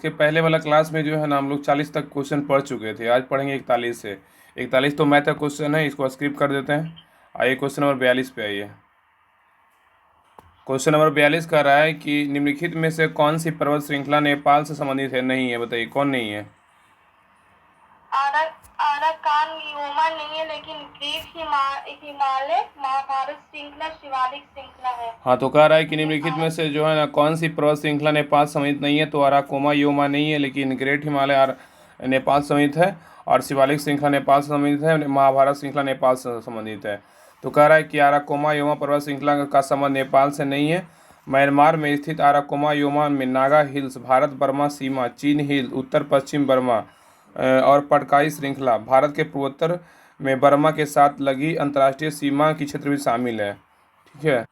इसके पहले वाला क्लास में जो है ना हम लोग 40 तक क्वेश्चन पढ़ चुके थे। आज पढ़ेंगे 41 से। 41 तो मैथ का क्वेश्चन है, इसको स्किप कर देते हैं। आइए क्वेश्चन नंबर 42 पे आइए। क्वेश्चन नंबर 42 कह रहा है कि निम्नलिखित में से कौन सी पर्वत श्रृंखला नेपाल से संबंधित है? नहीं है, बताइए कौन नहीं है। अराकान योमा नहीं है, लेकिन ग्रेट हिमालय महाभारत श्रृंखला शिवालिक श्रृंखला है। हाँ, तो कह रहा है कि निम्नलिखित में से जो है ना कौन सी पर्वत श्रृंखला नेपाल समेत नहीं है? तो अराकोमा योमा नहीं है, लेकिन ग्रेट हिमालय नेपाल समेत है, और शिवालिक श्रृंखला नेपाल से संबंधित है, महाभारत श्रृंखला नेपाल से संबंधित है। तो कह रहा है कि अराकोमा योमा पर्वत श्रृंखला का संबंध नेपाल से नहीं है। म्यांमार में स्थित अराकोमा योमा में नागा हिल्स, भारत बर्मा सीमा, चीन हिल, उत्तर पश्चिम बर्मा और पटकाई श्रृंखला, भारत के पूर्वोत्तर में बर्मा के साथ लगी अंतर्राष्ट्रीय सीमा की क्षेत्र भी शामिल है। ठीक है,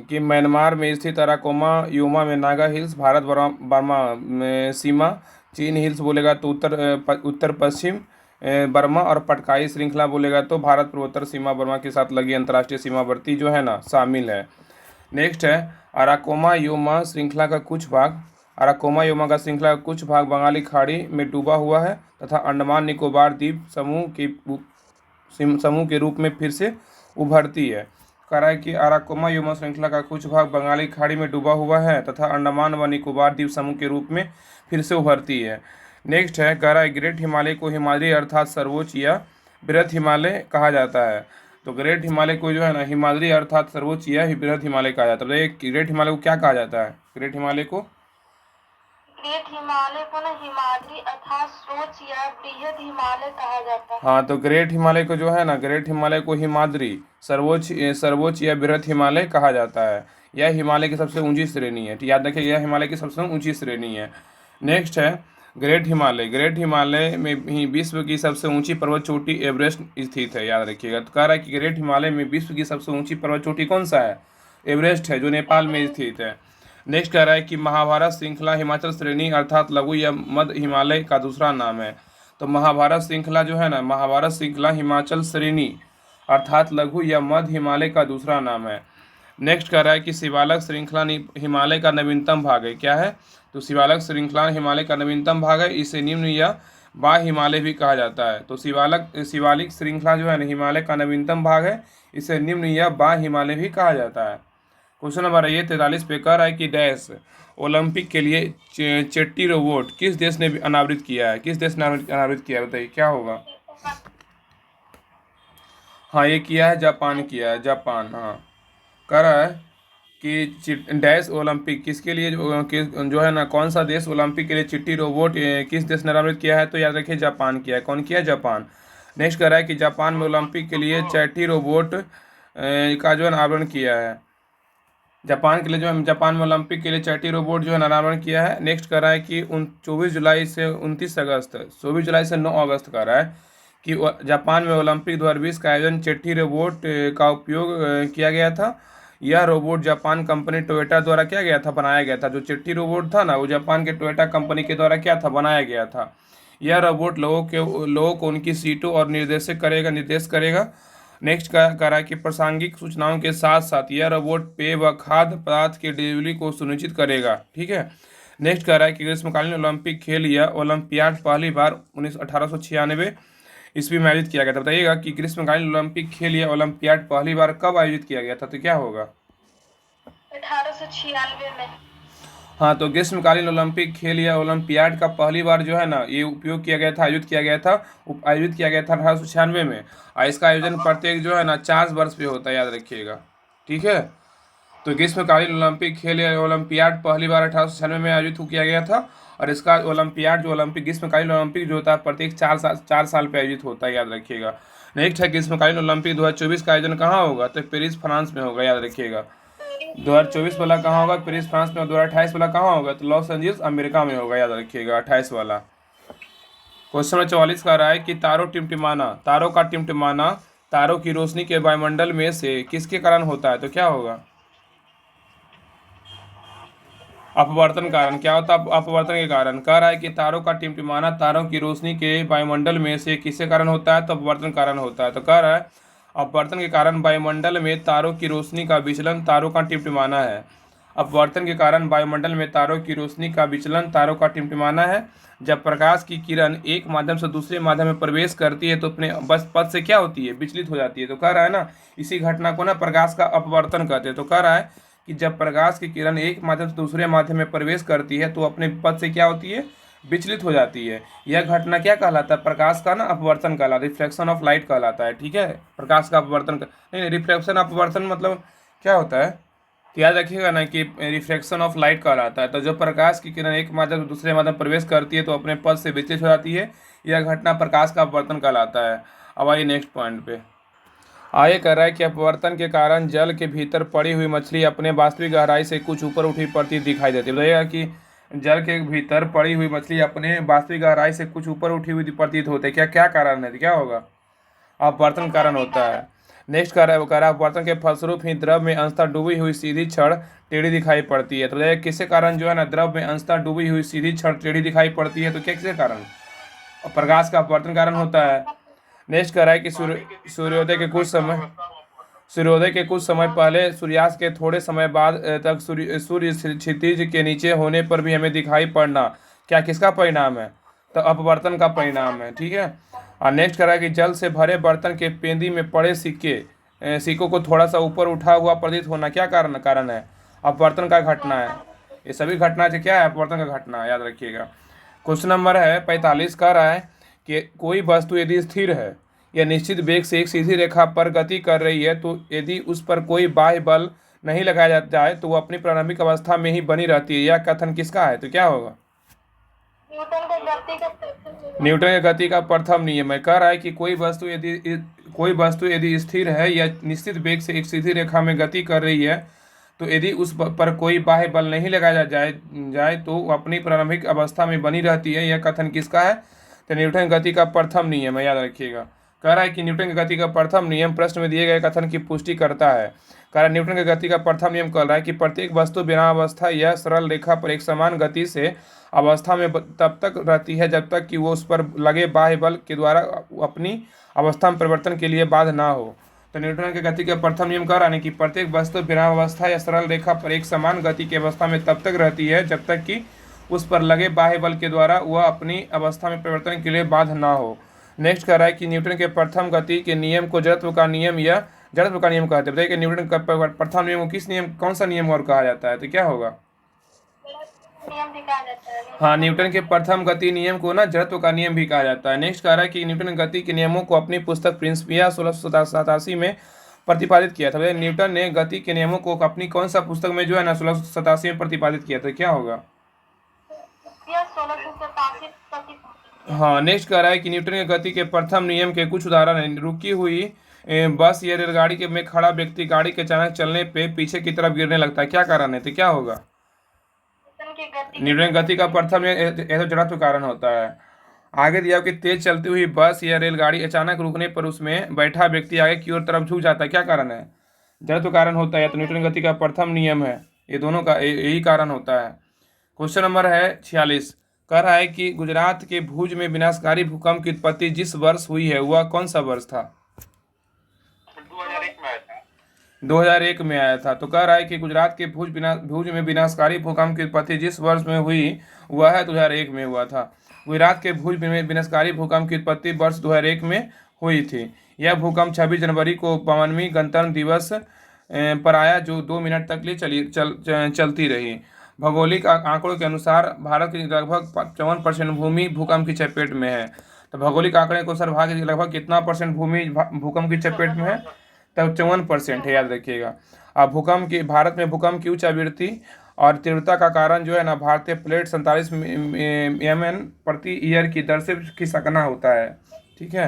कि म्यांमार में स्थित अराकोमा योमा में नागा हिल्स, भारत बर्मा में सीमा, चीन हिल्स बोलेगा तो उत्तर पश्चिम बर्मा, और पटकाई श्रृंखला बोलेगा तो भारत पूर्वोत्तर सीमा बर्मा के साथ लगी अंतर्राष्ट्रीय सीमावर्ती जो है ना शामिल है। नेक्स्ट है अराकोमा योमा श्रृंखला का कुछ भाग। अराकोमा योमा का श्रृंखला का कुछ भाग बंगाली खाड़ी में डूबा हुआ है तथा अंडमान निकोबार द्वीप समूह के रूप में फिर से उभरती है। कह रहा है कि अराकोमा योमा श्रृंखला का कुछ भाग बंगाली खाड़ी में डूबा हुआ है तथा अंडमान व निकोबार द्वीप समूह के रूप में फिर से उभरती है। नेक्स्ट है, कह रहा है ग्रेट हिमालय को हिमाद्री अर्थात सर्वोच्च या बृहद हिमालय कहा जाता है। तो ग्रेट हिमालय को जो है ना हिमाद्री अर्थात सर्वोच्च या बृहद हिमालय कहा जाता है। तो ग्रेट हिमालय को क्या कहा जाता है? ग्रेट हिमालय को ना हिमाद्री अर्थात सर्वोच्च या बृहद हिमालय कहा जाता है। हाँ, तो ग्रेट हिमालय को जो है ना ग्रेट हिमालय को हिमाद्री सर्वोच्च या बृहद हिमालय कहा जाता है। यह हिमालय की सबसे ऊंची श्रेणी है। तो याद रखिए, यह हिमालय की सबसे ऊंची श्रेणी है। नेक्स्ट है ग्रेट हिमालय। ग्रेट हिमालय में ही विश्व की सबसे ऊंची पर्वत चोटी एवरेस्ट स्थित है, याद रखिएगा। तो कह रहा है कि ग्रेट हिमालय में विश्व की सबसे ऊंची पर्वत चोटी कौन सा है? एवरेस्ट है, जो नेपाल में स्थित है। नेक्स्ट कह रहा है कि महाभारत श्रृंखला हिमाचल श्रेणी अर्थात लघु या मध्य हिमालय का दूसरा नाम है। तो महाभारत श्रृंखला जो है ना महाभारत श्रृंखला हिमाचल श्रेणी अर्थात लघु या मध्य हिमालय का दूसरा नाम है। नेक्स्ट कह रहा है कि शिवालक श्रृंखला हिमालय का नवीनतम भाग है। क्या है? तो शिवालक श्रृंखला हिमालय का नवीनतम भाग है। इसे निम्न या बाह्य हिमालय भी कहा जाता है। तो शिवालिक श्रृंखला जो है ना हिमालय का नवीनतम भाग है। इसे निम्न या बाह्य हिमालय भी कहा जाता है। क्वेश्चन नंबर 43 पे कह रहा है कि डैश ओलंपिक के लिए चेट्टी रोबोट किस देश ने अनावृत किया है? किस देश ने अनावृत किया है? बताइए क्या होगा। हाँ, ये किया है, जापान किया है, जापान। हाँ, कह रहा है कि डैश ओलंपिक किसके लिए जो है ना कौन सा देश ओलंपिक के लिए चिट्टी रोबोट किस देश ने अनावृत किया है? तो याद रखिए जापान किया है। कौन किया है? जापान। नेक्स्ट कह रहा है कि जापान में ओलंपिक के लिए चैटी रोबोट का जो है अनावरण किया है। जापान के लिए जो है जापान में ओलंपिक के लिए चैटी रोबोट जो है अनावरण किया है। नेक्स्ट कर रहा है कि 24 जुलाई से 29 अगस्त 24 जुलाई से 9 अगस्त कर रहा है कि जापान में ओलंपिक 2020 का आयोजन चैटी रोबोट का उपयोग किया गया था। यह रोबोट जापान कंपनी टोयोटा द्वारा क्या गया था? बनाया गया था। जो चिट्टी रोबोट था ना वो जापान के टोयोटा कंपनी के द्वारा क्या था? बनाया गया था। यह रोबोट लोगों को उनकी सीटों और निर्देश करेगा। नेक्स्ट का कह रहा है कि प्रासंगिक सूचनाओं के साथ साथ यह रोबोट पेय व खाद्य पदार्थ की डिलीवरी को सुनिश्चित करेगा। ठीक है। नेक्स्ट कह रहा है कि ग्रीष्मकालीन ओलंपिक खेल या ओलंपियाड पहली बार 1896 ईस्वी में आयोजित किया गया था। बताइएगा कि ग्रीष्मकालीन ओलंपिक खेल या ओलंपियाड पहली बार कब आयोजित किया गया था? तो क्या होगा? 1896 में। हाँ, तो ग्रीष्मकालीन ओलंपिक खेल या ओलंपियाड का पहली बार जो है ना ये उपयोग किया गया था, आयोजित किया गया था 1896 में। और इसका आयोजन प्रत्येक जो है ना 4 वर्ष पे होता है, याद रखिएगा। ठीक है। तो ग्रीष्मकालीन ओलंपिक खेल या ओलंपियाड पहली बार 1896 में आयोजित किया गया था। और इसका ओलंपियाड जो ग्रीष्मकालीन ओलंपिक जो होता है प्रत्येक 4 साल पे आयोजित होता है, याद रखिएगा। नेक्स्ट है ग्रीष्मकालीन ओलंपिक 2024 का आयोजन कहाँ होगा? तो पेरिस फ्रांस में होगा, याद रखिएगा। 2024 वाला कहाँ होगा? पेरिस फ्रांस में। 2028 वाला कहाँ होगा? तो लॉस एंजल्स अमेरिका में होगा, याद रखिएगा 28 वाला। क्वेश्चन नंबर 44 का रहा है कि तारों का टिमटिमाना तारों की रोशनी के वायुमंडल में से किसके कारण होता है? तो क्या होगा? अपवर्तन कारण। क्या होता है अपवर्तन के कारण? कह रहा है कि तारों का टिमटिमाना तारों की रोशनी के वायुमंडल में से किसके कारण होता है? तो अपवर्तन कारण होता है। तो कह रहा है अपवर्तन के कारण वायुमंडल में तारों की रोशनी का विचलन तारों का टिमटिमाना है। अपवर्तन के कारण वायुमंडल में तारों की रोशनी का विचलन, तारों का टिमटिमाना है। जब प्रकाश की किरण एक माध्यम से दूसरे माध्यम में प्रवेश करती है तो अपने बस पथ से क्या होती है, विचलित हो जाती है। तो कह रहा है ना, इसी घटना को ना प्रकाश का अपवर्तन कहते हैं। तो कह रहा है कि जब प्रकाश की किरण एक माध्यम से दूसरे माध्यम में प्रवेश करती है तो अपने पथ से क्या होती है, विचलित हो जाती है। यह घटना क्या कहलाता है, प्रकाश का ना अपवर्तन कहलाता है, रिफ्लेक्शन ऑफ लाइट कहलाता है। ठीक है, प्रकाश का अपवर्तन नहीं, रिफ्लेक्शन अपवर्तन मतलब क्या होता है, तो याद रखिएगा ना कि रिफ्लेक्शन ऑफ लाइट कहलाता है। तो जब प्रकाश की किरण एक माध्यम से दूसरे माध्यम में प्रवेश करती है तो अपने पथ से विचलित हो जाती है। यह घटना प्रकाश का अपवर्तन कहलाता है। अब आइए नेक्स्ट पॉइंट पे। आगे कह रहा है कि अपवर्तन के कारण जल के भीतर पड़ी हुई मछली अपने वास्तविक गहराई से कुछ ऊपर उठी पड़ती दिखाई देती है। बताइएगा कि जल के भीतर पड़ी हुई मछली अपने वास्तविक गहराई से कुछ ऊपर उठी हुई प्रतीत होते, क्या क्या कारण है, क्या होगा, अपवर्तन कारण होता है। नेक्स्ट कह रहा है, वो कह रहा है अपवर्तन के फलस्वरूप ही द्रव में अंशतः डूबी हुई सीधी छड़ टेढ़ी दिखाई पड़ती है। तो बताइए किसके कारण जो है ना द्रव में अंशतः डूबी हुई सीधी छड़ टेढ़ी दिखाई पड़ती है, तो क्या किसके कारण, प्रकाश का अपवर्तन कारण होता है। नेक्स्ट कह रहा है कि सूर्योदय के कुछ समय पहले सूर्यास्त के थोड़े समय बाद तक सूर्य क्षितिज के नीचे होने पर भी हमें दिखाई पड़ना क्या किसका परिणाम है, तो अपवर्तन का परिणाम है। ठीक है। और नेक्स्ट कह रहा है कि जल से भरे बर्तन के पेंदी में पड़े सिक्कों को थोड़ा सा ऊपर उठा हुआ प्रतीत होना क्या कारण है, अपवर्तन का घटना है। ये सभी घटना से क्या है, अपवर्तन का घटना है, याद रखिएगा। क्वेश्चन नंबर है 45, कह रहा है कि कोई वस्तु यदि स्थिर है या निश्चित वेग से एक सीधी रेखा पर गति कर रही है तो यदि उस पर कोई बाह्य बल नहीं लगाया जाए तो वो अपनी प्रारंभिक अवस्था में ही बनी रहती है। यह कथन किसका है, तो क्या होगा, न्यूटन के गति का प्रथम नियम है। कह रहा है कि कोई वस्तु यदि स्थिर है या निश्चित वेग से एक सीधी रेखा में गति कर रही है तो यदि उस पर कोई बाह्य बल नहीं लगाया जाए तो वो अपनी प्रारंभिक अवस्था में बनी रहती है। यह कथन किसका है, तो न्यूटन गति का प्रथम नियम है, याद रखिएगा। कह रहा है कि न्यूटन की गति का प्रथम नियम प्रश्न में दिए गए कथन की पुष्टि करता है। कह रहा है न्यूटन की गति का प्रथम नियम कह रहा है कि प्रत्येक वस्तु बिना अवस्था या सरल रेखा पर एक समान गति से अवस्था में तब तक रहती है जब तक कि वो उस पर लगे बाह्य बल के द्वारा अपनी अवस्था में परिवर्तन के लिए बाध्य ना हो। तो न्यूटन के गति का प्रथम नियम कह रहा है कि प्रत्येक वस्तु बिना अवस्था या सरल रेखा पर एक समान गति की अवस्था में तब तक रहती है जब तक कि उस पर लगे बाह्य बल के द्वारा वह अपनी अवस्था में परिवर्तन के लिए बाध्य ना हो। नेक्स्ट कह रहा है कि न्यूटन के प्रथम गति के नियम को जड़त्व का नियम या जड़त्व का नियम कहते हैं। बताइए कि न्यूटन का प्रथम नियम को किस नियम, कौन सा नियम और कहा जाता है, तो क्या होगा, नियम भी कहा जाता है। हाँ, न्यूटन के प्रथम गति नियम को ना जड़त्व का नियम भी कहा जाता है। नेक्स्ट कह रहा है कि न्यूटन गति के नियमों को अपनी पुस्तक प्रिंसिपिया 1687 में प्रतिपादित किया था। न्यूटन ने गति के नियमों को अपनी कौन सा पुस्तक में जो है ना 1687 में प्रतिपादित किया था, क्या होगा, 1687। हाँ। नेक्स्ट कह रहा है कि न्यूटन के गति के प्रथम नियम के कुछ उदाहरण हैं। रुकी हुई बस या रेलगाड़ी के में खड़ा व्यक्ति गाड़ी के अचानक चलने पे पीछे की तरफ गिरने लगता है, क्या कारण है, तो क्या होगा, न्यूटन गति का प्रथम नियम जड़त्व कारण होता है। आगे दिया कि तेज चलती हुई बस या रेलगाड़ी अचानक रुकने पर उसमें बैठा व्यक्ति आगे की ओर तरफ झुक जाता है, क्या कारण है, जड़त्व कारण होता है। तो न्यूटन गति का प्रथम नियम है, ये दोनों का यही कारण होता है। क्वेश्चन नंबर है 46, कह रहा है कि गुजरात के भुज में विनाशकारी भूकंप की उत्पत्ति जिस वर्ष हुई है वह कौन सा वर्ष था, 2001 में आया था। तो कह रहा है कि गुजरात के भुज में विनाशकारी भूकंप की उत्पत्ति जिस वर्ष में हुई वह है 2001 में हुआ था। गुजरात के भुज में विनाशकारी भूकंप की उत्पत्ति वर्ष 2001 में हुई थी। यह भूकंप 26 जनवरी को 52वीं गणतंत्र दिवस पर आया जो 2 मिनट तक लिए चलती रही। भौगोलिक आंकड़ों के अनुसार भारत की लगभग 54% भूमि भूकंप की चपेट में है। तो भौगोलिक आंकड़े के अनुसार भारत की लगभग कितना परसेंट भूमि भूकंप की चपेट में है, तब 54% है, याद रखिएगा। अब भारत में भूकंप की उच्च आवृत्ति और तीव्रता का कारण जो है ना भारतीय प्लेट 47 mm प्रति ईयर की दर से खिसकना होता है। ठीक है।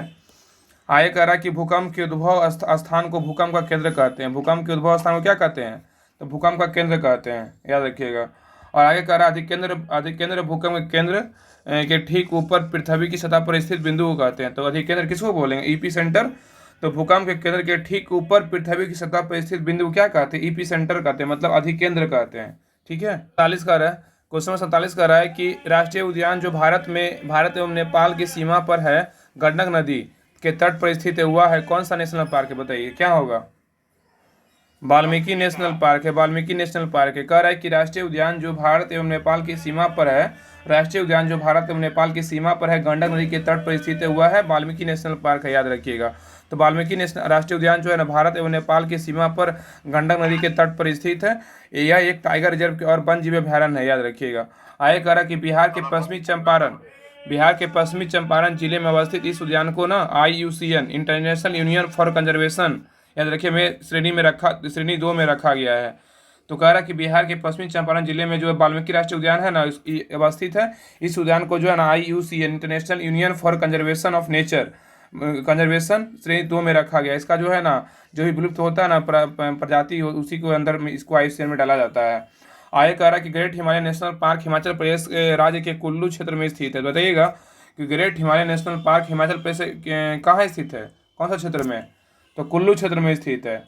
आगे कह रहा है कि भूकंप के उद्भव स्थान को भूकंप का केंद्र कहते हैं। भूकंप के उद्भव स्थान को क्या कहते हैं, तो भूकंप का केंद्र कहते हैं, याद रखिएगा। और आगे कह रहा है अधिकेंद्र भूकंप के केंद्र के ठीक ऊपर पृथ्वी की सतह पर स्थित बिंदु को कहते हैं। तो अधिकेंद्र किसको बोलेंगे, ईपी सेंटर। तो भूकंप के केंद्र के ठीक ऊपर पृथ्वी की सतह पर स्थित बिंदु को क्या कहते हैं, ईपी सेंटर कहते हैं, मतलब अधिकेंद्र कहते हैं। ठीक है। 47 का रहा है, क्वेश्चन 47 का रहा है कि राष्ट्रीय उद्यान जो भारत एवं नेपाल की सीमा पर है गंडक नदी के तट पर स्थित हुआ है कौन सा नेशनल पार्क है, बताइए क्या होगा, वाल्मीकि नेशनल पार्क है, वाल्मीकि नेशनल पार्क है। कह रहा है कि राष्ट्रीय उद्यान जो भारत एवं नेपाल की सीमा पर है, राष्ट्रीय उद्यान जो भारत एवं नेपाल की सीमा पर है, गंडक नदी के तट पर स्थित हुआ है, वाल्मीकि नेशनल पार्क है, याद रखिएगा। तो वाल्मीकि नेशनल राष्ट्रीय उद्यान जो है ना भारत एवं नेपाल की सीमा पर गंडक नदी के तट पर स्थित है। यह एक टाइगर रिजर्व और वन जीव अभयारण्य है, याद रखिएगा। आगे कह रहा कि बिहार के पश्चिमी चंपारण जिले में अवस्थित इस उद्यान को ना IUCN international union for conservation, याद रखिए, में श्रेणी 2 में रखा गया है। तो कह रहा कि बिहार के पश्चिमी चंपारण जिले में जो वाल्मीकि राष्ट्रीय उद्यान है ना अवस्थित है। इस उद्यान को जो है ना IUCN international union for conservation of nature conservation श्रेणी 2 में रखा गया। इसका जो है ना जो भी विलुप्त होता है ना प्रजाति उसी को अंदर में इसको IUCN में डाला जाता है। आगे कह रहा कि Great Himalaya National Park Himachal Pradesh राज्य के कुल्लू क्षेत्र में स्थित है। तो बताइएगा कि Great Himalaya National Park Himachal Pradesh कहाँ स्थित है, कौन सा क्षेत्र में? तो कुल्लू क्षेत्र में स्थित है,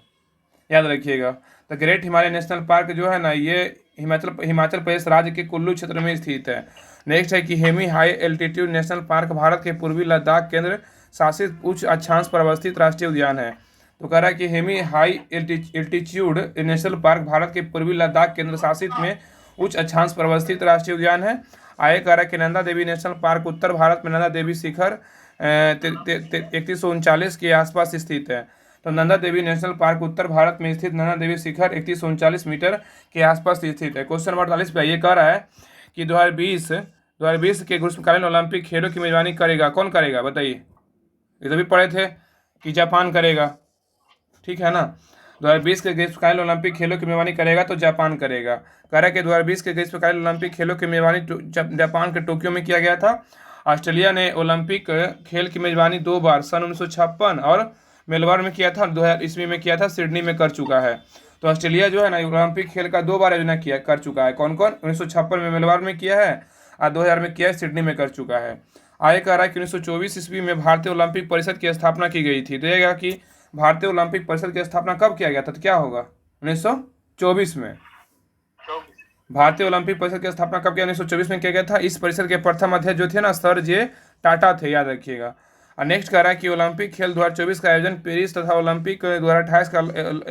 याद रखिएगा। तो ग्रेट हिमालय नेशनल पार्क जो है ना ये हिमाचल प्रदेश राज्य के कुल्लू क्षेत्र में स्थित है। नेक्स्ट है कि Hemis high altitude national park Bharat के पूर्वी लद्दाख केंद्र शासित उच्च अक्षांश पर अवस्थित राष्ट्रीय उद्यान है। तो कह रहा है कि Hemis high altitude national park Bharat के पूर्वी लद्दाख केंद्र शासित में उच्च अक्षांश पर अवस्थित राष्ट्रीय उद्यान है। आगे कह रहा है कि नंदा देवी नेशनल पार्क उत्तर भारत में नंदा देवी शिखर 3139 के आसपास स्थित है। तो नंदा देवी नेशनल पार्क उत्तर भारत में स्थित नंदा देवी शिखर 3139 मीटर के आसपास स्थित है। क्वेश्चन नंबर 48 पे ये कह रहा है कि 2020 के ग्रीष्मकालीन ओलंपिक खेलों की मेजबानी करेगा, कौन करेगा बताइए? ये तो भी पढ़े थे कि जापान करेगा, ठीक है ना। 2020 के ग्रीष्मकालीन ओलंपिक खेलों की मेजबानी करेगा तो जापान करेगा। कह रहा है कि 2020 के ग्रीष्मकालीन ओलंपिक खेलों की मेजबानी जापान के टोक्यो में किया गया था। ऑस्ट्रेलिया ने ओलंपिक खेल की मेजबानी 2 बार सन 1956 और मेलबर्न में किया था, 2000 ईस्वी में किया था, सिडनी में कर चुका है। तो ऑस्ट्रेलिया जो है ना ओलंपिक खेल का 2 बार आयोजन कर चुका है। कौन कौन? 1956 में मेलबर्न में किया है और 2000 में किया है, सिडनी में कर चुका है। आगे कह रहा है कि 1924 ईस्वी में भारतीय ओलंपिक परिषद की स्थापना की गई थी। देगा कि भारतीय ओलंपिक परिषद की स्थापना कब किया गया था, तो क्या होगा? 1924 में। भारतीय ओलंपिक परिषद की स्थापना कब किया? 1924 में किया गया था। इस परिषद के प्रथम अध्यक्ष जो थे ना सर जे टाटा थे, याद रखिएगा। और नेक्स्ट कह रहा है कि ओलंपिक खेल 2024 का आयोजन पेरिस तथा ओलंपिक 2028 का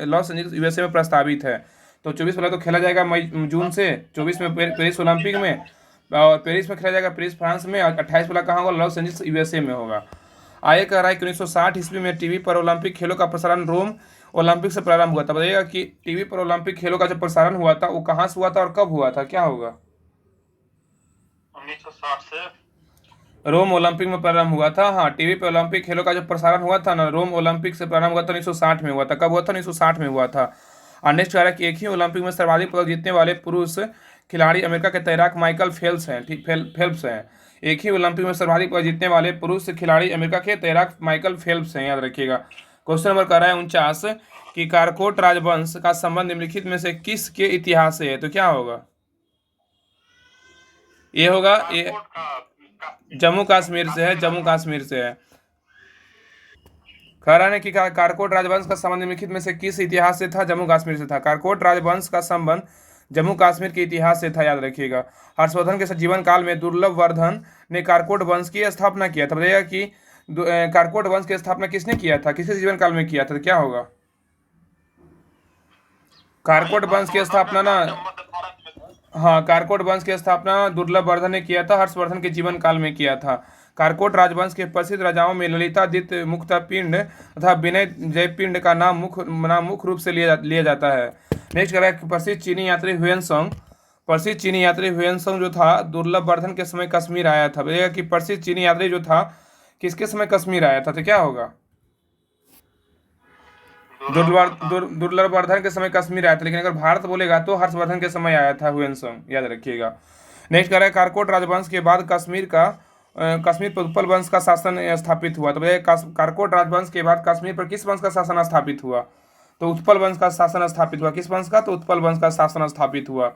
लॉस एंजल्स USA में प्रस्तावित है। तो 24 वाला तो खेला जाएगा जून से, 24 में पेरिस ओलंपिक में, और पेरिस में खेला जाएगा, पेरिस फ्रांस में, और 28 वाला कहाँ होगा? लॉस एंजल्स USA में होगा। आगे कह रहा है कि 1960 ईस्वी में टीवी पर ओलंपिक खेलों का प्रसारण रोम ओलंपिक से प्रारंभ हुआ था। बताइएगा कि टीवी पर ओलंपिक खेलों का जो प्रसारण हुआ था वो कहाँ से हुआ था और कब हुआ था, क्या होगा? 1960 से रोम ओलंपिक में प्रारंभ हुआ था। हाँ, टीवी पे ओलंपिक खेलों का जो प्रसारण हुआ था ना रोम ओलंपिक से प्रारंभ हुआ था, 1960 में हुआ था। कब हुआ था? 1960 में हुआ था। और नेक्स्ट कह रहा है कि एक ही ओलंपिक में सर्वाधिक पदक जीतने वाले पुरुष खिलाड़ी अमेरिका के तैराक माइकल फेल्प्स हैं। ठीक, फेल्प्स हैं। एक ही ओलंपिक में सर्वाधिक पदक जीतने वाले पुरुष खिलाड़ी अमेरिका के तैराक माइकल फेल्प्स हैं, याद रखिएगा। क्वेश्चन नंबर कह रहा है 49 कि कारकोट राजवंश का संबंध निम्नलिखित में से किसके इतिहास से है? तो क्या होगा? ये होगा ये जम्मू कश्मीर से है, जम्मू कश्मीर से है। कह रहा है कि कारकोट राजवंश का संबंध निम्नलिखित में से किस इतिहास से था? जम्मू कश्मीर से था। कारकोट राजवंश का संबंध जम्मू कश्मीर के इतिहास से था, याद रखिएगा। हर्षवर्धन के जीवन काल में दुर्लभ वर्धन ने कारकोट वंश की स्थापना किया था। बताइएगा कि कारकोट वंश की स्थापना किसने किया था, किसके जीवन काल में किया था, तो क्या होगा? कारकोट वंश की स्थापना ना, हाँ, कारकोट वंश की स्थापना दुर्लभ वर्धन ने किया था, हर्षवर्धन के जीवन काल में किया था। कारकोट राजवंश के प्रसिद्ध राजाओं में ललितादित्य मुक्तापिंड तथा विनय जयपिंड का नाम मुख्य रूप से लिया जाता है। नेक्स्ट कह रहा है प्रसिद्ध चीनी यात्री हुएनसोंग जो था दुर्लभ वर्धन के समय कश्मीर आया था। बताइएगा कि प्रसिद्ध चीनी यात्री जो था किसके समय कश्मीर आया था, तो क्या होगा? दुर्लभ वर्धन के समय कश्मीर आया था, लेकिन अगर भारत बोलेगा तो हर्षवर्धन के समय आया था हुएनसोंग, याद रखिएगा। नेक्स्ट कह रहा है कारकोट राजवंश के बाद कश्मीर पर उत्पल वंश का शासन स्थापित हुआ। तो कारकोट राजवंश के बाद कश्मीर पर किस वंश का शासन स्थापित हुआ? तो उत्पल वंश का शासन स्थापित हुआ। किस वंश का? तो उत्पल वंश का शासन स्थापित हुआ।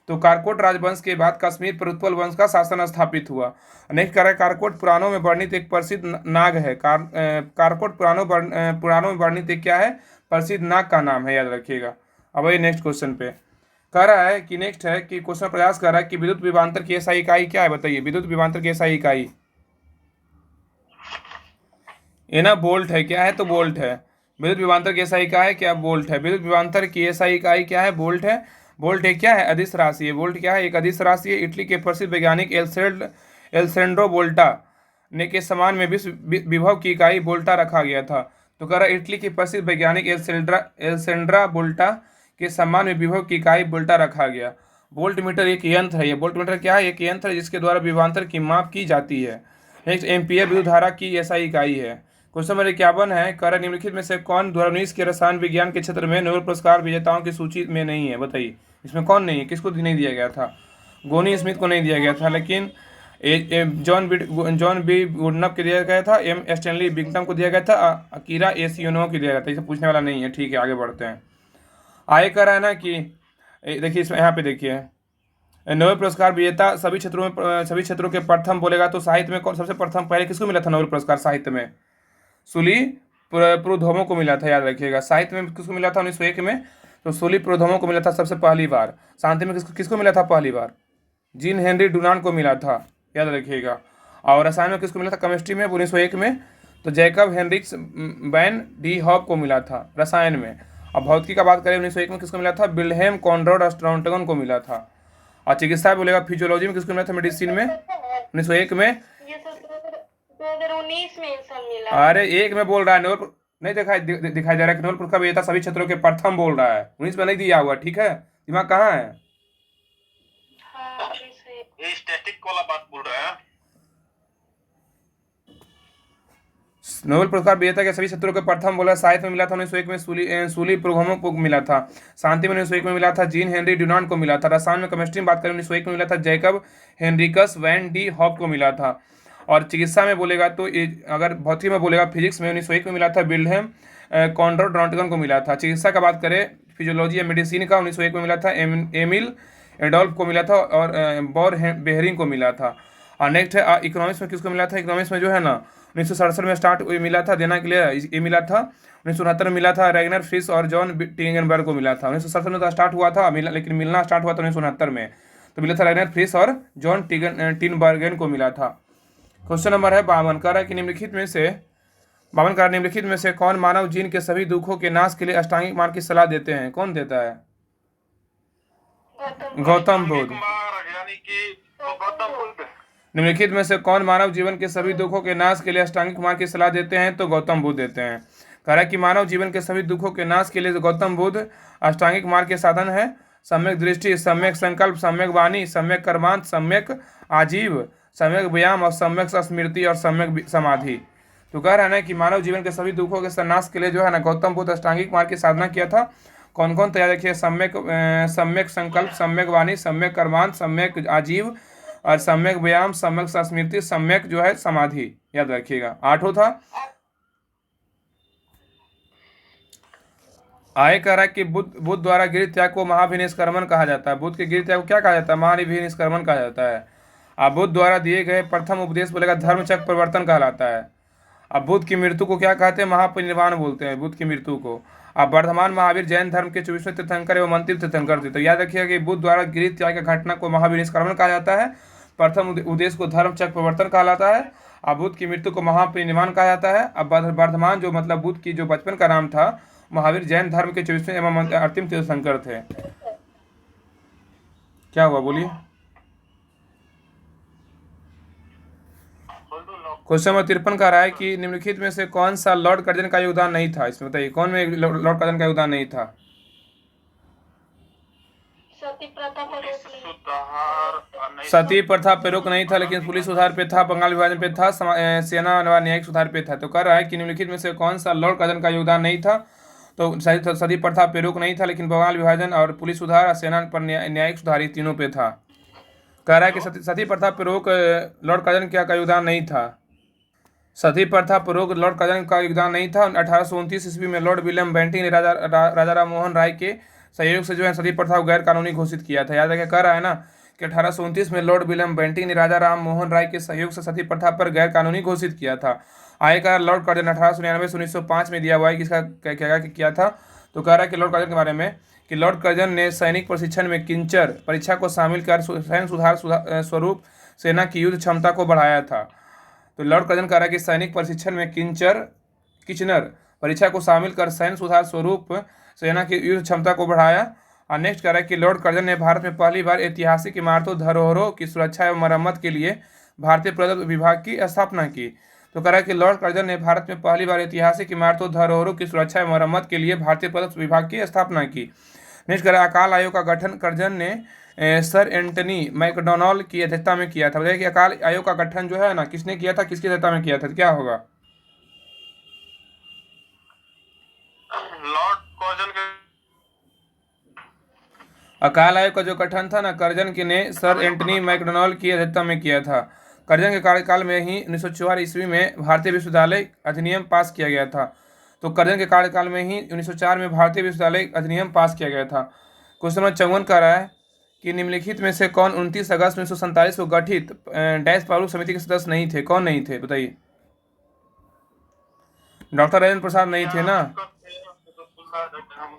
तो कारकोट राजवंश के बाद कश्मीर पर उत्पल वंश का शासन स्थापित हुआ। नेक्स्ट कह रहा है कारकोट पुराणों में वर्णित एक प्रसिद्ध नाग है। कारकोट पुराणों में वर्णित एक क्या है? प्रसिद्ध नाग का नाम है, याद रखिएगा। अब ये नेक्स्ट क्वेश्चन पे कह रहा है कि नेक्स्ट है कि क्वेश्चन प्रयास कर रहा है कि विद्युत विभवांतर की SI इकाई क्या है? बताइए, विद्युत विभवांतर की SI इकाई ये ना वोल्ट है। क्या है? तो वोल्ट है। विद्युत विभवांतर की एसआई इकाई क्या है? वोल्ट है। विद्युत विभवांतर की एसआई इकाई क्या है? वोल्ट है। वोल्ट एक क्या है? अदिश राशि है। वोल्ट क्या है? एक अदिश राशि है। इटली के प्रसिद्ध वैज्ञानिक एल्सेंड्रो वोल्टा ने के समान में विश्व विभव की इकाई वोल्टा रखा गया था। तो कह रहा है इटली के प्रसिद्ध वैज्ञानिक एल्सेंड्रा वोल्टा के सम्मान में विभव की इकाई वोल्टा रखा गया। वोल्ट मीटर एक यंत्र है। ये वोल्ट मीटर क्या है? एक यंत्र है जिसके द्वारा विभवांतर की माप की जाती है। नेक्स्ट, एम्पियर विद्युत धारा की एसआई इकाई है। क्वेश्चन नंबर 51 है, कह रहा है निम्नलिखित में से कौन 2019 के रसायन विज्ञान के क्षेत्र में नोबेल पुरस्कार विजेताओं की सूची में नहीं है? बताइए इसमें कौन नहीं है, किसको नहीं दिया गया था? गोनी स्मिथ को नहीं दिया गया था, लेकिन जॉन बी वुडनप को दिया गया था। एम स्टैनली बिंगटन को दिया गया था। अकीरा एसियोनो को दिया गया था। इसे पूछने वाला नहीं है। ठीक है, आगे बढ़ते हैं। आगे कह रहा है ना कि देखिए इसमें यहाँ पे देखिए, नोबेल पुरस्कार विजेता सभी क्षेत्रों के प्रथम बोलेगा तो साहित्य में कौन सबसे प्रथम पहले किसको मिला था नोबेल पुरस्कार? साहित्य में सूली प्रुधोमो को मिला था। याद रखिएगा, साहित्य में किसको मिला था 1901 में? तो सूली प्रुधोमो को मिला था सबसे पहली बार। शांति में किसको मिला था पहली बार? जीन हेनरी डुनान को मिला था। याद रखिएगा। और रसायन में किसको मिला था? केमिस्ट्री में 1901 में तो Jacob Henricus van de Hoff को मिला था रसायन में। अब भौतिकी का बात करें 1901 में किसको मिला था? विल्हेम कॉनराड स्ट्रॉन्टगन को मिला था। और चिकित्सा बोलेगा फिजियोलॉजी में किसको मिला था? मेडिसिन में 1901 में। ये सब 2019 में ये सब मिला। अरे एक में बोल रहा है नोबेल नहीं दिखाई दिखाई दे रहा है कि नोबेल पुरस्कार विजेता सभी क्षेत्रों के प्रथम बोल रहा है। 19 में नहीं दिया हुआ। ठीक है, दिमाग कहाँ है? हाँ, वैसे ये स्टैटिक वाला बात बोल रहा है। नोबेल पुरस्कार विजेता के सभी क्षेत्रों के प्रथम बोला। साहित्य में मिला था 1901 में सूली प्रुधोमो को मिला था। शांति में 1901 में मिला था जीन हेनरी डुनान को मिला था। रसायन में केमिस्ट्री में बात करें 1901 में मिला था Jacob Henricus van de Hoff को मिला था। और चिकित्सा में बोलेगा तो अगर भौतिकी में बोलेगा फिजिक्स में 1901 में मिला था विल्हेम कॉनराड स्ट्रॉन्टगन को मिला था। चिकित्सा का बात करें फिजियोलॉजी या मेडिसिन का 1901 में मिला था एमिल एडोल्फ को मिला था और बॉर बेहरिंग को मिला था। और नेक्स्ट है इकोनॉमिक्स में किसको मिला था? इकोनॉमिक्स में जो है ना 1967 में स्टार्ट मिला था देना के लिए ये मिला था। 1969 में मिला था रैगनर फ्रिश और जॉन टिंगनबर्ग को मिला था। 1967 में तो स्टार्ट हुआ था लेकिन मिलना स्टार्ट हुआ था 1969 में। तो मिला था रैगनर फ्रिश और जॉन टिनबर्गन को मिला था। क्वेश्चन नंबर है 52, कह रहा है कि निम्नलिखित में से कौन मानव जीवन के सभी दुखों के नाश के लिए अष्टांगिक मार्ग की सलाह देते हैं? कौन देता है? गौतम बुद्ध। कुमार यानी कि गौतम बुद्ध। निम्नलिखित में से कौन मानव जीवन के सभी दुखों के नाश के लिए अष्टांगिक मार्ग की सलाह देते हैं? तो गौतम बुद्ध देते हैं। कह रहा है कि मानव जीवन के सभी दुखों के नाश के लिए गौतम बुद्ध अष्टांगिक मार्ग के साधन है। सम्यक दृष्टि, सम्यक संकल्प, सम्यक वाणी, सम्यक कर्मांत, सम्यक आजीव, सम्यक व्यायाम और सम्यक स्मृति और सम्यक समाधि। तो कह रहा है ना कि मानव जीवन के सभी दुखों के नाश के लिए जो है ना गौतम बुद्ध अष्टांगिक मार्ग की साधना किया था। कौन कौन? तैयार रखिए, सम्यक संकल्प, सम्यक वाणी, सम्यक कर्मांत, सम्यक आजीव और सम्यक व्यायाम, सम्यक स्मृति, सम्यक जो है समाधि। याद रखिएगा, 8 था। आगे कह रहा है कि बुद्ध द्वारा गृह त्याग को महाभिनिष्क्रमण कहा जाता है। बुद्ध के गृह त्याग को क्या कहा जाता है? महाभिनिष्क्रमण कहा जाता है। अब बुद्ध द्वारा दिए गए प्रथम उपदेश बोलेगा धर्मचक्र परिवर्तन कहलाता है। अब बुद्ध की मृत्यु को क्या कहते हैं? महापरिनिर्वाण बोलते हैं बुद्ध की मृत्यु को। अब वर्धमान महावीर जैन धर्म के 24वें तीर्थंकर एवं अंतिम तीर्थंकर थे। तो याद रखिएगा कि बुद्ध द्वारा गृह त्याग की घटना को महाभिनिष्क्रमण कहा जाता है। प्रथम उद्देश्य को धर्मचक्र परिवर्तन कहलाता है। अब बुद्ध की मृत्यु को महापरिनिर्वाण कहा जाता है। अब वर्धमान जो मतलब बुद्ध की जो बचपन का नाम था महावीर जैन धर्म के 24वें एवं अंतिम तीर्थंकर थे। क्या हुआ बोलिए? क्वेश्चन नंबर 53 कह रहा है कि निम्नलिखित में से कौन सा लॉर्ड कर्जन का योगदान नहीं था? इसमें बताइए कौन में लॉर्ड कर्जन का योगदान नहीं था? सती प्रथा पे रोक नहीं था, लेकिन पुलिस सुधार पे था, बंगाल विभाजन पे था, सेना व न्यायिक सुधार पे था। तो कह रहा है कि निम्नलिखित में से कौन सा लॉर्ड कर्जन का योगदान नहीं था? तो सती प्रथा पे रोक नहीं था, लेकिन बंगाल विभाजन और पुलिस सुधार और सेना पर न्यायिक सुधार तीनों पे था। कह रहा है कि सती प्रथा पे रोक लॉर्ड कर्जन का योगदान नहीं था। सती प्रथा पर रोक लॉर्ड कर्जन का योगदान नहीं था। 1829 ईस्वी में लॉर्ड विलियम बेंटिंग ने राजा राम मोहन राय के सहयोग से जो है सती प्रथा को गैर कानूनी घोषित किया था। याद रखिए, कह रहा है ना कि 1829 में लॉर्ड विलियम बेंटिंग ने राजा राम मोहन राय के सहयोग से सती प्रथा पर गैर कानूनी घोषित किया था। आगे का लॉर्ड कर्जन 1899 से 1905 में दिया हुआ है कि इसका क्या किया था। तो कह रहा है कि लॉर्ड कर्जन के बारे में कि लॉर्ड कर्जन ने सैनिक प्रशिक्षण में किंचर परीक्षा को शामिल कर सैन्य सुधार स्वरूप सेना की युद्ध क्षमता को बढ़ाया था। तो लॉर्ड कर्जन कह रहा है कि सैनिक प्रशिक्षण में किचनर परीक्षा को शामिल कर सैन्य सुधार स्वरूप सेना की युद्ध क्षमता को बढ़ाया। और नेक्स्ट कह रहा है कि लॉर्ड कर्जन ने भारत में पहली बार ऐतिहासिक इमारतों धरोहरों की सुरक्षा एवं मरम्मत के लिए भारतीय पुरातत्व विभाग की स्थापना की। तो कह रहा है कि लॉर्ड कर्जन ने भारत में पहली बार ऐतिहासिक इमारतों धरोहरों की सुरक्षा एवं मरम्मत के लिए भारतीय पुरातत्व विभाग की स्थापना की। नेक्स्ट कह रहा है अकाल आयोग का गठन कर्जन ने सर एंटनी मैकडोनाल्ड की अध्यक्षता में किया था। बताइए कि अकाल आयोग का गठन जो है ना किसने किया था, किसकी अध्यक्षता में किया था, तो क्या होगा? लॉर्ड कर्जन के अकाल आयोग का जो गठन था ना कर्जन के ने सर एंटनी मैकडोनाल्ड की अध्यक्षता में किया था। कर्जन के कार्यकाल में ही 1904 ईस्वी में भारतीय विश्वविद्यालय अधिनियम पास किया गया था। तो कर्जन के कार्यकाल में ही 1904 में भारतीय विश्वविद्यालय अधिनियम पास किया गया था। क्वेश्चन नंबर 54 कह रहा है कि निम्नलिखित में से कौन 29 अगस्त 1947 को गठित डैश प्रारूप समिति के सदस्य नहीं थे? कौन नहीं थे बताइए? डॉक्टर राजेंद्र प्रसाद नहीं थे ना,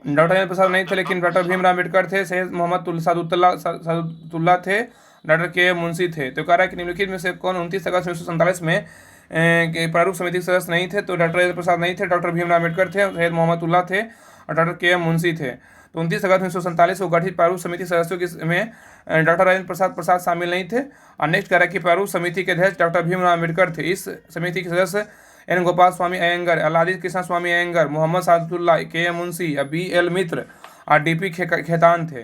डॉक्टर राजेंद्र प्रसाद नहीं थे, लेकिन डॉक्टर भीमराव अम्बेडकर थे, सैयद मोहम्मद सादुल्लाह थे, डॉक्टर के मुंशी थे। तो कह रहा है कि निम्नलिखित में से कौन 29 अगस्त 1947 में प्रारूप समिति के सदस्य नहीं थे? तो डॉक्टर राजेंद्र प्रसाद नहीं थे, डॉक्टर भीमराव अम्बेडकर थे, सैयद मोहम्मद थे और डॉक्टर के मुंशी थे। तो 29 अगस्त 1947 को गठित प्रारूप समिति सदस्यों में डॉक्टर राजेंद्र प्रसाद शामिल नहीं थे। और नेक्स्ट कह रहा है कि प्रारूप समिति के अध्यक्ष डॉक्टर भीमराव अम्बेडकर थे। इस समिति के सदस्य एन गोपाल स्वामी अयंगर, अलादी कृष्ण स्वामी अयंगर, मोहम्मद सादुल्लाह, के एम मुंशी, बी एल मित्र और डीपी खेतान थे।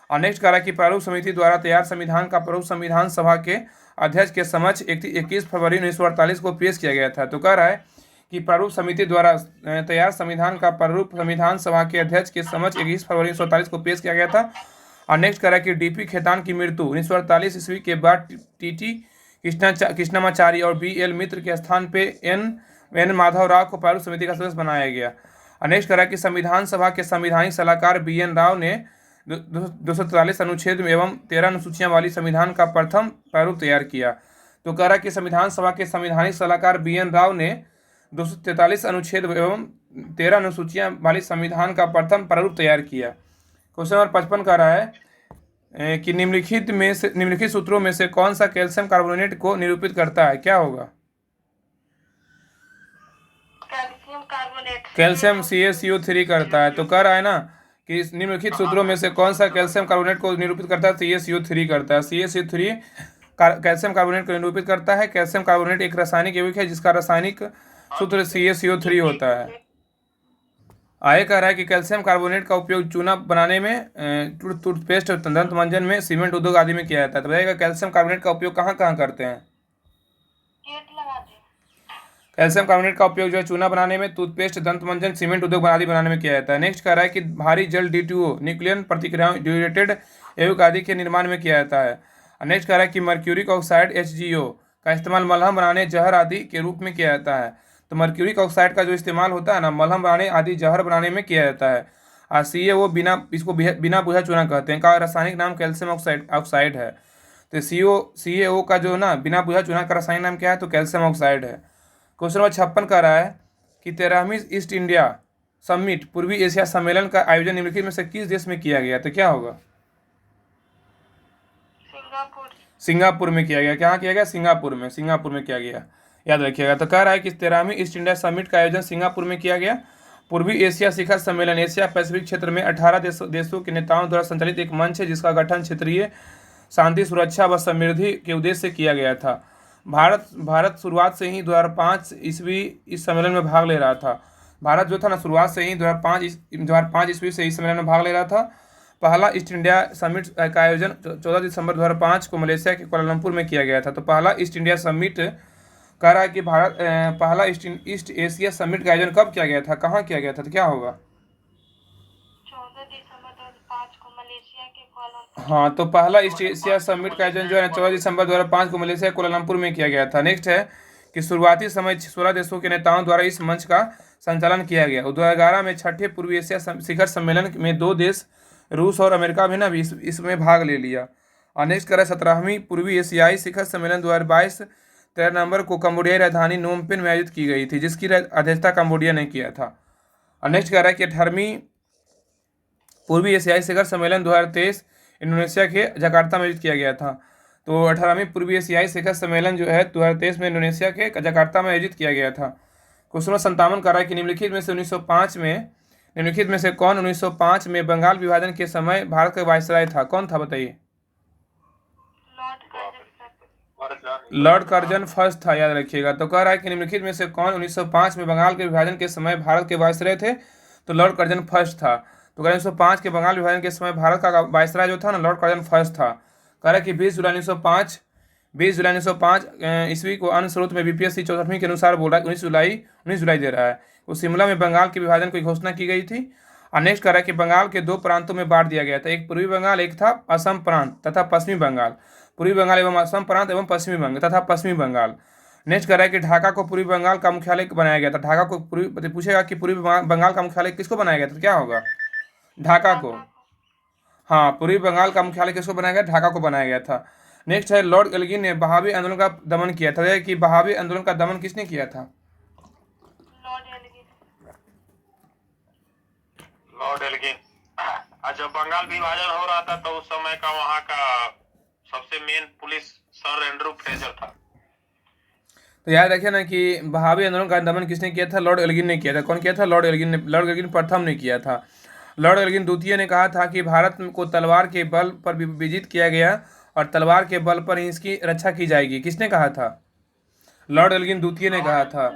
और नेक्स्ट कह रहा है कि प्रारूप समिति द्वारा तैयार संविधान का प्रारूप संविधान सभा के अध्यक्ष के समक्ष 21 फरवरी 1948 को पेश किया गया था। तो कह रहा है कि प्रारूप समिति द्वारा तैयार संविधान का प्रारूप संविधान सभा के अध्यक्ष के समक्ष 21 फरवरी 1948 को पेश किया गया था। और नेक्स्ट कह रहा है कि डीपी खेतान की मृत्यु 1948 ईस्वी के बाद टीटी कृष्णामाचारी और बी एल मित्र के स्थान पे एन माधव राव को प्रारूप समिति का सदस्य बनाया गया। और नेक्स्ट कह रहा है कि संविधान सभा के संवैधानिक सलाहकार बी एन राव ने 243 अनुच्छेद एवं 13 अनुसूचियां वाली संविधान का प्रथम प्रारूप तैयार किया। तो कह रहा है कि संविधान सभा के संवैधानिक सलाहकार बी एन राव ने 243 अनुच्छेद एवं 13 अनुसूचियां वाली संविधान का प्रथम प्रारूप तैयार किया। क्वेश्चन नंबर 55 कह रहा है कि निम्नलिखित सूत्रों में से कौन सा कैल्शियम कार्बोनेट को निरूपित करता है? क्या होगा? कैल्शियम CaCO3 करता है। तो कह रहा है ना कि निम्नलिखित सूत्रों में से कौन सा कैल्शियम कार्बोनेट को निरूपित करता है? CaCO3 करता है। CaCO3 कैल्शियम कार्बोनेट को निरूपित करता है। कैल्शियम कार्बोनेट एक रासायनिक यौगिक है जिसका रासायनिक सूत्र CaCO3 होता है। आगे कह रहा है कि कैल्शियम कार्बोनेट का उपयोग चूना बनाने में, टूथपेस्ट, दंत मंजन में, सीमेंट उद्योग आदि में किया जाता है। तो बताइएगा कैल्शियम कार्बोनेट का उपयोग कहाँ कहाँ करते हैं? कैल्शियम कार्बोनेट का उपयोग जो है चूना बनाने में, टूथपेस्ट, दंत मंजन, सीमेंट उद्योग आदि बनाने में किया जाता है। नेक्स्ट कह रहा है कि भारी जल D2O न्यूक्लियर प्रतिक्रियाओं ड्यूरेटेड यौगिक आदि के निर्माण में किया जाता है। नेक्स्ट कह रहा है कि मर्क्यूरिक ऑक्साइड HgO का इस्तेमाल मलहम बनाने, जहर आदि के रूप में किया जाता है। तो मर्क्यूरिक ऑक्साइड का जो इस्तेमाल होता है ना मलहम बनाने आदि जहर बनाने में किया जाता है। और CaO बिना बुझा चूना कहते हैं, का रासायनिक नाम कैल्शियम ऑक्साइड है। तो CaO का जो ना बिना बुझा चूना का रासायनिक नाम क्या है? तो कैल्शियम ऑक्साइड है। क्वेश्चन नंबर 56 कह रहा है कि 13वीं ईस्ट इंडिया समिट पूर्वी एशिया सम्मेलन का आयोजन निम्नलिखित में से किस देश में किया गया? तो क्या होगा? सिंगापुर में किया गया। कहाँ किया गया? सिंगापुर में किया गया, याद रखिएगा। तो कह रहा है कि 13वीं ईस्ट इंडिया समिट का आयोजन सिंगापुर में किया गया। पूर्वी एशिया शिखर सम्मेलन एशिया पैसिफिक क्षेत्र में 18 देशों के नेताओं द्वारा संचालित एक मंच है जिसका गठन क्षेत्रीय शांति, सुरक्षा व समृद्धि के उद्देश्य से किया गया था। भारत शुरुआत से ही 2005 ईस्वी इस सम्मेलन में भाग ले रहा था। भारत जो था ना शुरुआत से ही 2005 ईस्वी से इस सम्मेलन में भाग ले रहा था। पहला ईस्ट इंडिया समिट का आयोजन 14 दिसंबर 2005 को मलेशिया के कुआलालंपुर में किया गया था। तो पहला ईस्ट इंडिया समिट कह रहा है कि पहला ईस्ट एशिया समिट का आयोजन कब किया गया था, कहाँ किया गया था? तो क्या होगा? 14 दिसंबर 2005 को मलेशिया के कुआलालंपुर। हाँ, तो पहला ईस्ट एशिया समिट का आयोजन जो है 14 दिसंबर 2005 को मलेशिया के कुआलालंपुर में किया गया था। नेक्स्ट है कि शुरुआती समय 16 देशों के नेताओं द्वारा इस मंच का संचालन किया गया। 2011 में छठे पूर्वी एशिया शिखर सम्मेलन में 2 देश रूस और अमेरिका भी इसमें भाग ले लिया। और नेक्स्ट करें 17वीं पूर्वी एशियाई शिखर सम्मेलन 2022 13 नवंबर को कम्बोडियाई राजधानी नोम पेन में आयोजित की गई थी, जिसकी अध्यक्षता कम्बोडिया ने किया था। और नेक्स्ट कह रहा है कि 18वीं पूर्वी एशियाई शिखर सम्मेलन 2023 इंडोनेशिया के जकार्ता में आयोजित किया गया था। तो 18वीं पूर्वी एशियाई शिखर सम्मेलन जो है 2023 में इंडोनेशिया के जकार्ता में आयोजित किया गया था। क्वेश्चन नंबर 57 कर रहा है कि निम्नलिखित में से 1905 में निम्नलिखित में से कौन 1905 में बंगाल विभाजन के समय भारत का वायसराय था? कौन था बताइए? लॉर्ड कर्जन फर्स्ट था, याद रखिएगा। तो कह रहा है कि निम्नलिखित में से कौन 1905 में बंगाल के विभाजन के समय भारत के वायसराय थे? तो लॉर्ड कर्जन फर्स्ट था। तो 1905 के बंगाल विभाजन के समय भारत का वायसराय जो था ना, लॉर्ड कर्जन फर्स्ट था। कह रहा है कि 20 जुलाई 1905 ईस्वी को अन्य स्रोत में बीपीएससी 64वीं के अनुसार बोल रहा है 19 जुलाई दे रहा है, वो शिमला में बंगाल के विभाजन की घोषणा की गई थी। और नेक्स्ट कह रहा है कि बंगाल के 2 प्रांतों में बांट दिया गया था, एक पूर्वी बंगाल, एक था असम प्रांत तथा पश्चिमी बंगाल। पूर्वी बंगाल एवं असम प्रांत एवं पश्चिमी बंगाल तथा पश्चिमी बंगाल। नेक्स्ट कह रहा है कि ढाका को पूर्वी बंगाल का मुख्यालय बनाया गया था। ढाका को पूर्वी पूछेगा कि पूर्वी बंगाल का मुख्यालय किसको बनाया गया था, तो क्या होगा? ढाका को। हाँ, पूर्वी बंगाल का मुख्यालय किसको बनाया गया? ढाका को बनाया गया था। नेक्स्ट है लॉर्ड एल्गिन ने बहावी आंदोलन का दमन किया था। कि बहावी आंदोलन का दमन किसने किया था? Lord Elgin. जब बंगाल विभाजन हो रहा था तो उस समय का वहाँ का सबसे main police sir Andrew Fraser था। तो याद रखिए ना कि बहावी आंदोलन का दमन किसने किया था? लॉर्ड एल्गिन ने किया था। कौन किया था? लॉर्ड एल्गिन ने। लॉर्ड एल्गिन प्रथम ने किया था। लॉर्ड एल्गिन द्वितीय ने कहा था कि भारत को तलवार के बल पर विजित किया गया और तलवार के बल पर ही इसकी रक्षा की जाएगी। किसने कहा था? लॉर्ड एल्गिन द्वितीय ने कहा था।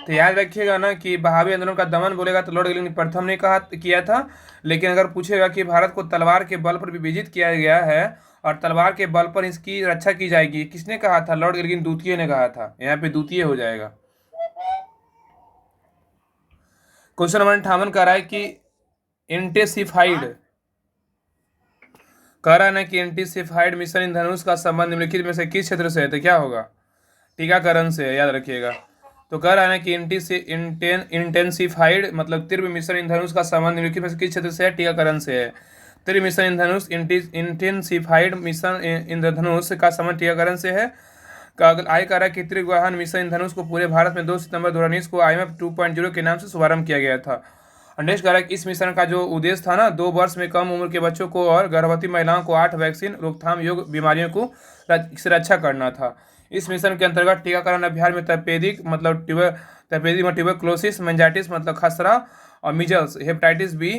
तो याद रखिएगा ना कि बहावी आंदोलन का दमन बोलेगा तो लॉर्ड एल्गिन प्रथम ने किया था। लेकिन अगर पूछेगा कि भारत को तलवार के बल पर विजित किया गया है और तलवार के बल पर इसकी रक्षा की जाएगी, किसने कहा था? लॉर्ड एल्गिन द्वितीय ने कहा था। यहाँ पे द्वितीय हो जाएगा। क्वेश्चन नंबर 58 कह रहा है कि इंटेंसिफाइड कह रहा है ना कि इंटेंसिफाइड मिशन इंद्रधनुष का संबंध निम्नलिखित में से किस क्षेत्र से है? तो क्या होगा? टीकाकरण से, याद रखिएगा। तो कह रहा है ना कि इंटेंसिफाइड मतलब तीव्र मिशन इंद्रधनुष का संबंध निम्नलिखित में से किस क्षेत्र से है? टीकाकरण से है। तीव्र मिशन इंद्रधनुष इंटेंसिफाइड मिशन इंद्रधनुष का संबंध टीकाकरण से है। आगे कह रहा है कि त्रिग्राहन मिशन इंद्रधनुष को पूरे भारत में 2 सितंबर 2019 को IMF 2.0 के नाम से शुभारंभ किया गया था। नेक्स्ट कह रहा है कि इस मिशन का जो उद्देश्य था ना, 2 वर्ष में कम उम्र के बच्चों को और गर्भवती महिलाओं को 8 वैक्सीन रोकथाम योग्य बीमारियों को से रक्षा करना था। इस मिशन के अंतर्गत टीकाकरण अभियान में तपेदिक मतलब ट्यूबरक्लोसिस, मेनिंजाइटिस मतलब खसरा और मिजल्स, हेपेटाइटिस बी,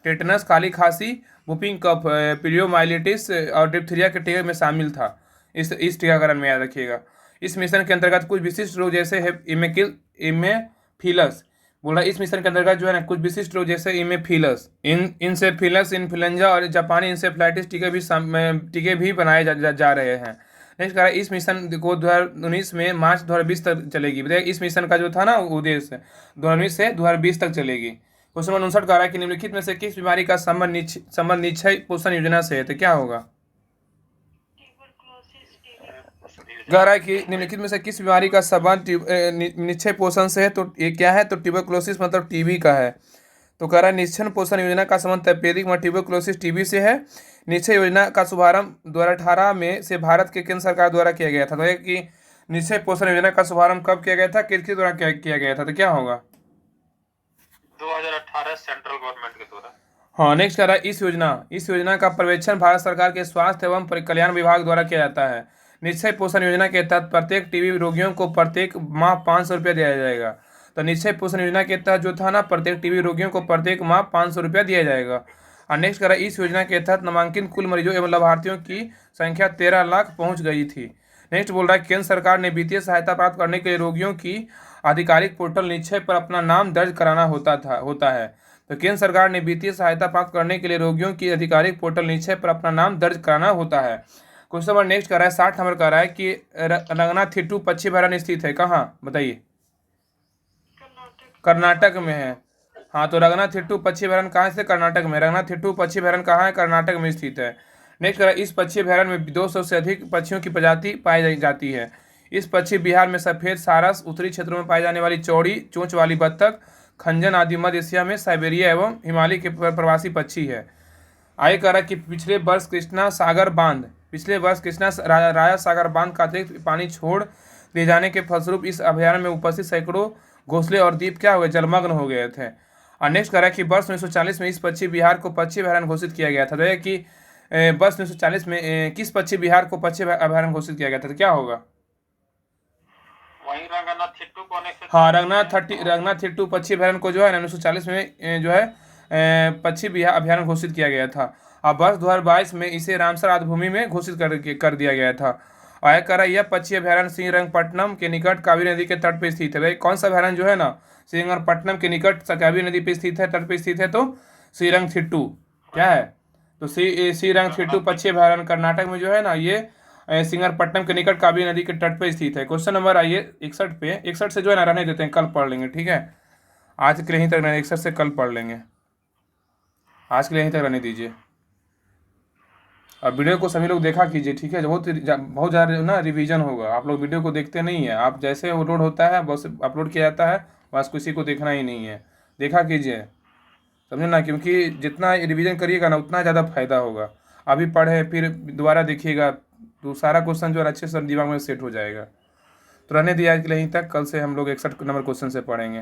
टेटनस, काली खांसी, वुपिंग कफ, पीलियोमाइलिटिस और डिप्थीरिया के टीके में शामिल था। इस टीकाकरण में याद रखिएगा। इस मिशन के अंतर्गत कुछ विशिष्ट रोग जैसे इमेफिलस बोल रहा है। इस मिशन के अंतर्गत जो है ना कुछ विशिष्ट रोग जैसे इमेफिलस, इंसेफिलस, इन्फ्लुएंजा और जापानी इंसेफ्लाइटिस टीके भी बनाए जा रहे हैं। नेक्स्ट कह रहा है इस मिशन को 2019 में मार्च 2020 तक चलेगी। बताइए इस मिशन का जो था ना उद्देश्य 2019 से 2020 तक चलेगी। क्वेश्चन नंबर 59 कह रहा है कि निम्नलिखित में से किस बीमारी का संबंध निश्चय पोषण योजना से है? तो क्या होगा? कह रहा है कि निम्नलिखित में से किस बीमारी का संबंध निश्चय पोषण से है? तो ये क्या है? तो ट्यूबरक्लोसिस मतलब टीबी का है। तो कह रहा है निश्चय पोषण योजना का संबंध तपेदिक मतलब ट्यूबरक्लोसिस टीबी से है। निश्चय योजना का शुभारंभ 2018 में से भारत के केंद्र सरकार द्वारा किया गया था। तो कि निश्चय पोषण योजना का शुभारंभ कब किया गया था, किसके द्वारा किया गया था? तो क्या होगा? 2018 सेंट्रल गवर्नमेंट के द्वारा। हाँ, नेक्स्ट कह रहा है इस योजना का पर्यवेक्षण भारत सरकार के स्वास्थ्य एवं कल्याण विभाग द्वारा किया जाता है। निश्चय पोषण योजना के तहत प्रत्येक टीबी रोगियों को प्रत्येक माह 500 रुपया दिया जाएगा। तो निश्चय पोषण योजना के तहत जो था ना प्रत्येक टीबी रोगियों को प्रत्येक माह 500 रुपया दिया जाएगा। और नेक्स्ट कह रहा है इस योजना के तहत नामांकित कुल मरीजों एवं लाभार्थियों की संख्या 13 लाख पहुंच गई थी। नेक्स्ट बोल रहा है केंद्र सरकार ने वित्तीय सहायता प्राप्त करने के लिए रोगियों की आधिकारिक पोर्टल निश्चय पर अपना नाम दर्ज कराना होता है। तो केंद्र सरकार ने वित्तीय सहायता प्राप्त करने के लिए रोगियों की आधिकारिक पोर्टल निश्चय पर अपना नाम दर्ज कराना होता है। क्वेश्चन नंबर नेक्स्ट कर रहा है 60 नंबर कह रहा है कि रंगनाथिट्टू पश्चिम बहरान स्थित है। कहाँ बताइए? कर्नाटक में है। हाँ, तो रंगनाथिट्टू पश्चिम बहरान कहाँ से? कर्नाटक में। रंगनाथिट्टू पश्चिम बहरान कहाँ है? कर्नाटक में स्थित है। नेक्स्ट करा इस पक्षी अभयारण्य में 200 से अधिक पक्षियों की प्रजाति पाई जाती है। इस पक्षी बिहार में सफ़ेद सारस, उत्तरी क्षेत्रों में पाई जाने वाली चौड़ी चोंच वाली बत्तख, खंजन आदि मध्य एशिया में साइबेरिया एवं हिमालय के प्रवासी पक्षी है। आगे कह रहा कि पिछले वर्ष कृष्णा राजा सागर बांध का अतिरिक्त पानी छोड़ दिए जाने के फलस्वरूप इस अभयारण्य में उपस्थित सैकड़ों घोंसले और द्वीप क्या हो गए? जलमग्न हो गए थे। और नेक्स्ट कह रहा है कि वर्ष 1940 में इस पक्षी बिहार को पक्षी अभयारण्य घोषित किया गया था। तो कि वर्ष 1940 में किस पक्षी बिहार को पक्षी अभयारण्य घोषित किया गया था? तो क्या होगा? वही रंगनाथ थिट्टू को हाँ, 1940 रंगनाथ थिट्टू पक्षी अभयारण्य को जो है ना 1940 में जो है पक्षी अभयारण्य घोषित किया गया था। अब वर्ष 2022 में इसे रामसर आर्द्रभूमि में घोषित कर दिया गया था। और यह करा यह पक्षी अभयारण्य श्रीरंगपट्टनम के निकट कावेरी नदी के तट पर स्थित है। भाई कौन सा अभयारण्य जो है ना श्रीरंगपट्टनम के निकट कावेरी नदी पे स्थित है, तट पे स्थित है, तो श्रीरंगथिट्टू क्या है, तो श्रीरंगथिट्टू पक्षी अभयारण्य कर्नाटक में जो है ना ये श्रीरंगपट्टनम के निकट कावेरी नदी के तट पर स्थित है। क्वेश्चन नंबर आइए 61 पे। 61 से जो है ना रहने देते हैं, कल पढ़ लेंगे, ठीक है। आज के लिए यहीं तक रहने, 61 से कल पढ़ लेंगे, आज के लिए यहीं तक रहने दीजिए। अब वीडियो को सभी लोग देखा कीजिए, ठीक है। बहुत ज़्यादा ना रिवीजन होगा। आप लोग वीडियो को देखते नहीं है, आप जैसे अपलोड होता है बस अपलोड किया जाता है, बस किसी को देखना ही नहीं है। देखा कीजिए, समझे ना, क्योंकि जितना रिवीजन करिएगा ना उतना ज़्यादा फायदा होगा। अभी पढ़े फिर दोबारा देखिएगा तो सारा क्वेश्चन जो है अच्छे से दिमाग में सेट हो जाएगा। तो रहने दिया आज के लिए यहीं तक, कल से हम लोग 61 नंबर क्वेश्चन से पढ़ेंगे।